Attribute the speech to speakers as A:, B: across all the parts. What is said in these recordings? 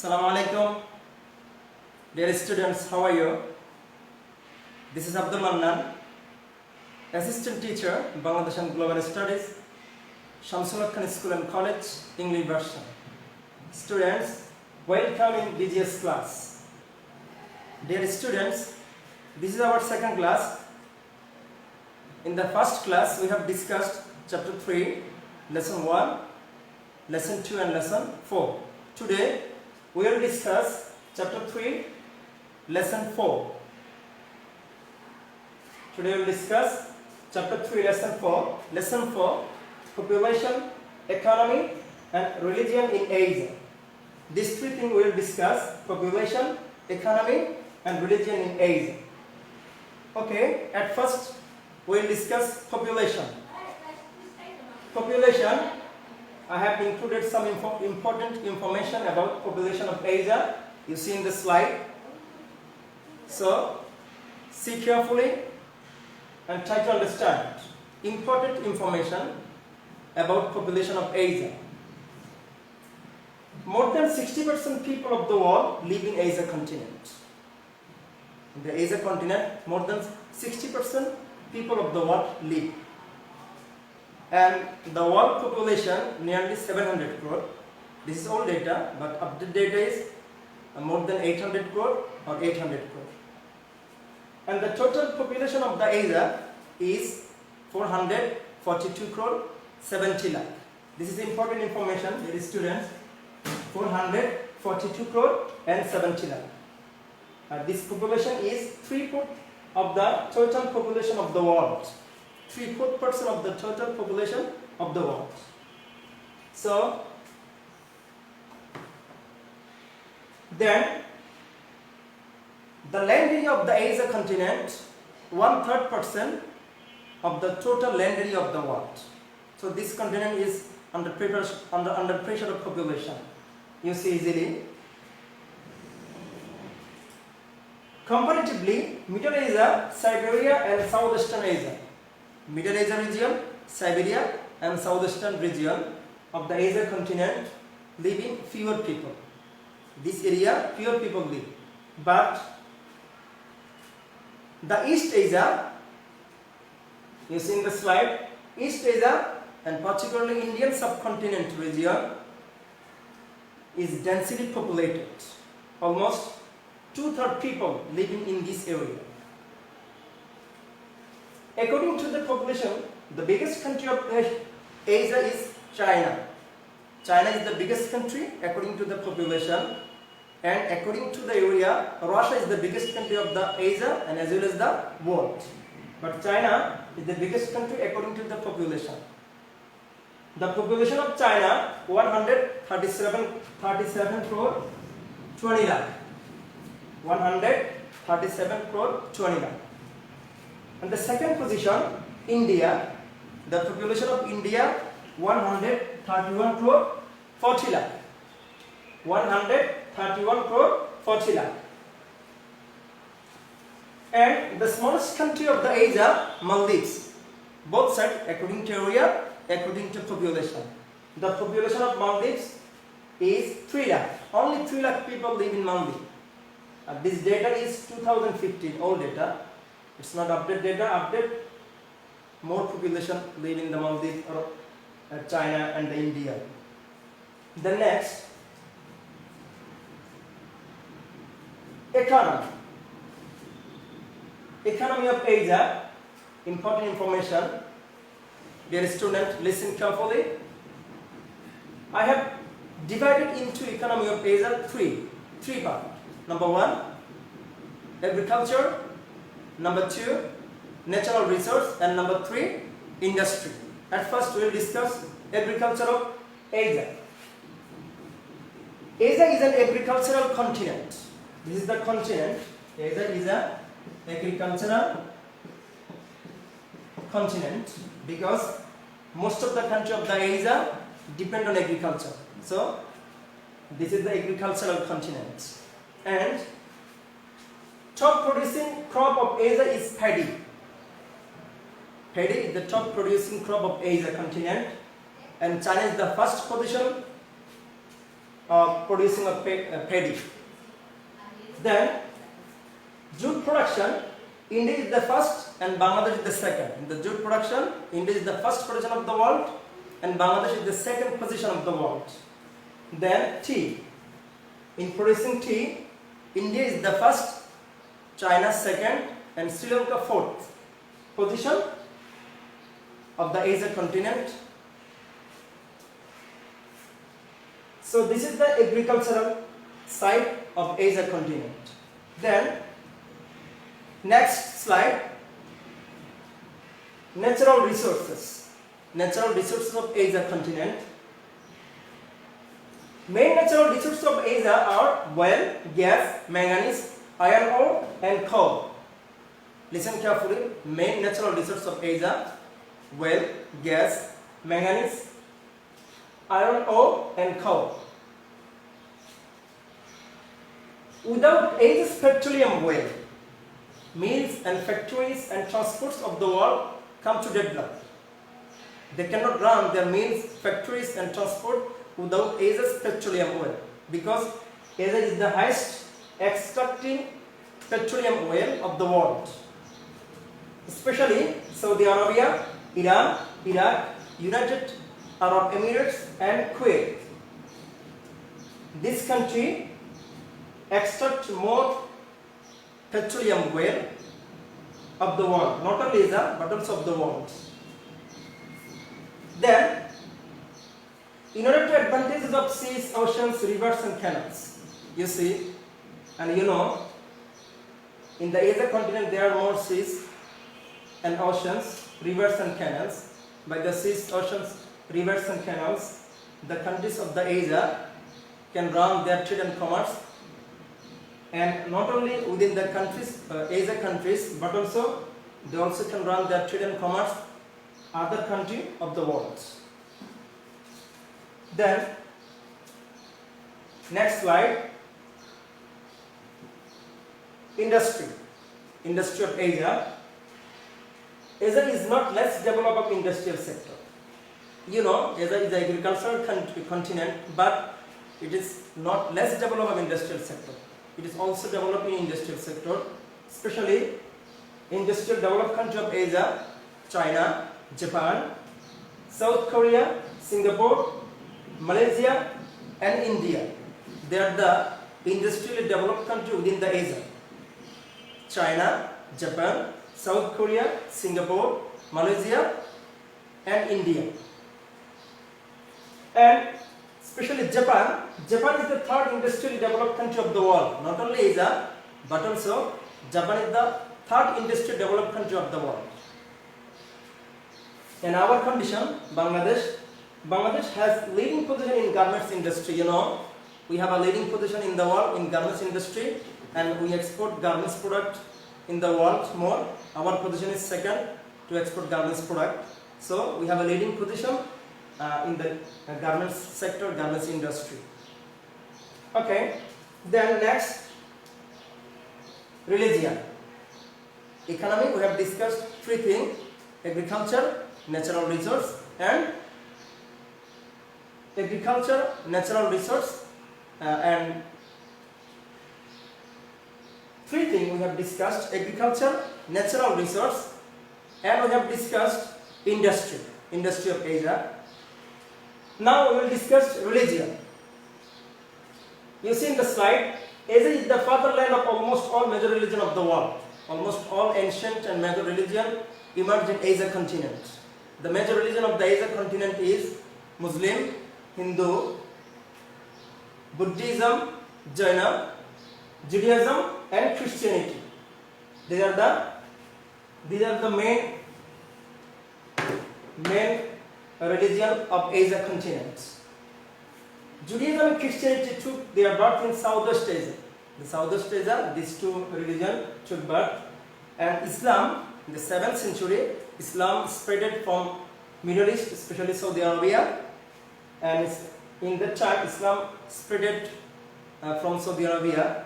A: Assalamu alaikum. Dear students, how are you? This is Abdul Mannan, Assistant Teacher, Bangladesh and Global Studies, Shamsul Khan School and College, English version. Students, welcome in BGS class. Dear students, this is our second class. In the first class, we have discussed Chapter 3, Lesson 1, Lesson 2 and Lesson 4. Today, we will discuss Chapter 3, Lesson 4. Today we will discuss Chapter 3, Lesson 4. Lesson 4, Population, Economy and Religion in Asia. These three things we will discuss: population, economy and religion in Asia. Okay, at first we will discuss population. Population, I have included some important information about population of Asia. You see in the slide. So, see carefully and try to understand important information about population of Asia. More than 60% people of the world live in Asia continent. In the Asia continent, more than 60% people of the world live. And the world population nearly 700 crore. This is old data, but updated data is more than 800 crore or 800 crore. And the total population of the Asia is 442 crore 70 lakh. This is important information, dear students. 442 crore and 70 lakh. This population is 3/4 of the total population of the world. 3/4% of the total population of the world. So, then the land area of the Asia continent, 1/3% of the total land area of the world. So this continent is under pressure of population. You see easily. Comparatively, Middle Asia, Siberia and Southeastern Asia. Middle Asia region, Siberia and Southeastern region of the Asia continent live in fewer people. This area, fewer people live. But the East Asia, you see in the slide, East Asia and particularly Indian subcontinent region is densely populated. Almost 2/3 people living in this area. According to the population, the biggest country of Asia is China. China is the biggest country according to the population, and according to the area, Russia is the biggest country of the Asia and as well as the world. But China is the biggest country according to the population. The population of China 137 crore 20 lakh. 137 crore 20 lakh. And the second position, India. The population of India 131 crore 40 lakh. 131 crore 40 lakh. And the smallest country of the Asia, Maldives. Both sides according to area, according to population. The population of Maldives is 3 lakh. Only 3 lakh people live in Maldives. This data is 2015, old data. It's not updated data. Update more population live in the Maldives or China and the India. The next, economy. Economy of Asia, important information. Dear student, listen carefully. I have divided into economy of Asia three parts. Number 1, agriculture. Number 2, natural resource, and number 3, industry. At first, we will discuss agriculture of Asia. Asia is an agricultural continent. This is the continent. Asia is an agricultural continent because most of the country of the Asia depend on agriculture. So, this is the agricultural continent. And top producing crop of Asia is paddy. Paddy is the top producing crop of Asia continent, and China is the first position producing of paddy. Then jute production, India is the first and Bangladesh is the second. In the jute production, India is the first position of the world and Bangladesh is the second position of the world. Then tea. In producing tea, India is the first, China second, and Sri Lanka fourth position of the Asia continent. So this is the agricultural side of Asia continent. Then next slide, natural resources. Natural resources of Asia continent. Main natural resources of Asia are oil, gas, manganese, iron ore and coal. Listen carefully. Main natural resources of Asia: oil, gas, manganese, iron ore and coal. Without Asia's petroleum well, mills and factories and transports of the world come to deadlock. They cannot run their mills, factories and transport without Asia's petroleum oil, because Asia is the highest extracting petroleum oil of the world, especially Saudi Arabia, Iran, Iraq, United Arab Emirates and Kuwait. This country extract more petroleum oil of the world, not only Asia but also of the world. Then, in order to advantages of seas, oceans, rivers and canals, you see, and you know, in the Asia continent there are more seas and oceans, rivers and canals. By the seas, oceans, rivers and canals, the countries of the Asia can run their trade and commerce, and not only within the countries, Asia countries, but also they also can run their trade and commerce other country of the world. Then next slide, industry of Asia. Asia is not less developed of industrial sector. You know, Asia is an agricultural continent, but it is not less developed of industrial sector. It is also developed in industrial sector, especially industrial developed country of Asia: China, Japan, South Korea, Singapore, Malaysia and India. They are the industrially developed country within the Asia. China, Japan, South Korea, Singapore, Malaysia and India. And especially Japan. Japan is the third industrially developed country of the world. Not only Asia, but also Japan is the third industrially developed country of the world. In our condition, Bangladesh has leading position in garments industry. You know, we have a leading position in the world in garments industry, and we export garments product in the world more. Our position is second to export garments product. So we have a leading position in the garments sector, garments industry. Okay, then next, religion. Economy, we have discussed three things: agriculture, natural resource and three things we have discussed: agriculture, natural resource, and we have discussed industry of Asia. Now we will discuss religion. You see in the slide, Asia is the fatherland of almost all major religion of the world. Almost all ancient and major religion emerged in Asia continent. The major religion of the Asia continent is Muslim, Hindu, Buddhism, Jaina, Judaism and Christianity. These are the main religion of Asia continent. Judaism and Christianity took their birth in Southwest Asia. The Southwest Asia, these two religions took birth. And Islam, in the 7th century, Islam spread from Middle East, especially Saudi Arabia. And in that time, Islam spread from Saudi Arabia.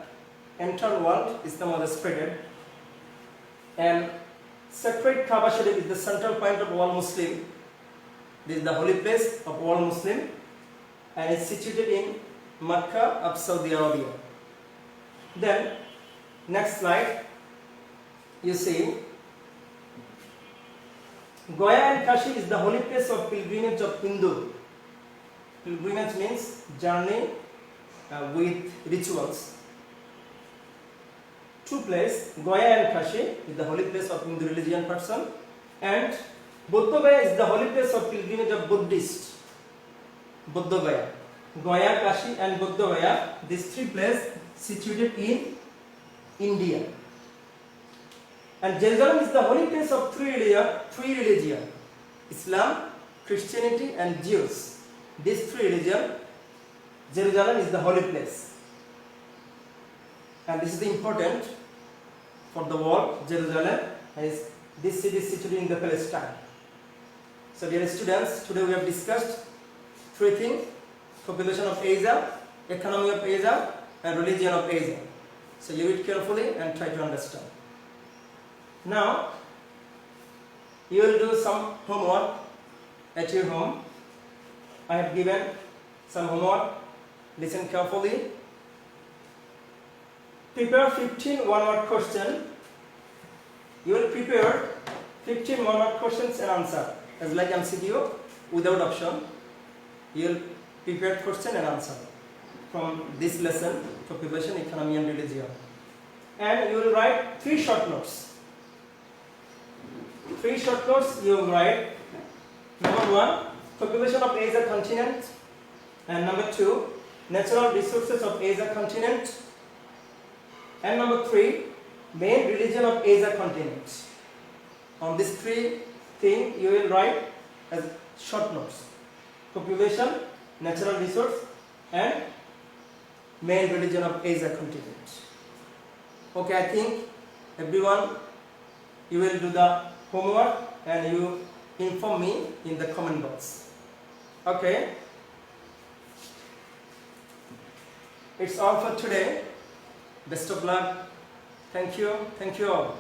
A: Entire world, Islam was spread. And sacred Kaaba Sharif is the central point of all Muslim. This is the holy place of all Muslim, and it's situated in Makkah of Saudi Arabia. Then next slide, you see Gaya and Kashi is the holy place of pilgrimage of Hindu. Pilgrimage means journey with rituals. Two places, Gaya and Kashi is the holy place of Hindu religion person, and Buddha Gaya is the holy place of pilgrimage of Buddhist. Buddha Gaya, Gaya, Kashi and Buddha Gaya, these three places situated in India. And Jerusalem is the holy place of three religions, Islam, Christianity and Jews. These three religions, Jerusalem is the holy place. And this is important for the world. Jerusalem is this city is situated in the Palestine. So dear students, today we have discussed three things: population of Asia, economy of Asia and religion of Asia. So you read carefully and try to understand. Now you will do some homework at your home. I have given some homework. Listen carefully. Prepare 15 one-word questions. You will prepare 15 one-word questions and answer as like MCQ without option. You will prepare question and answer from this lesson, population, economy and religion. And you will write 3 short notes. 3 short notes you will write. Number 1, population of Asia continent. And number 2, natural resources of Asia continent. And number 3, main religion of Asia continent. On these 3 things you will write as short notes: population, natural resource and main religion of Asia continent. Okay, I think everyone, you will do the homework and you inform me in the comment box. Okay, it's all for today. Best of luck. Thank you all.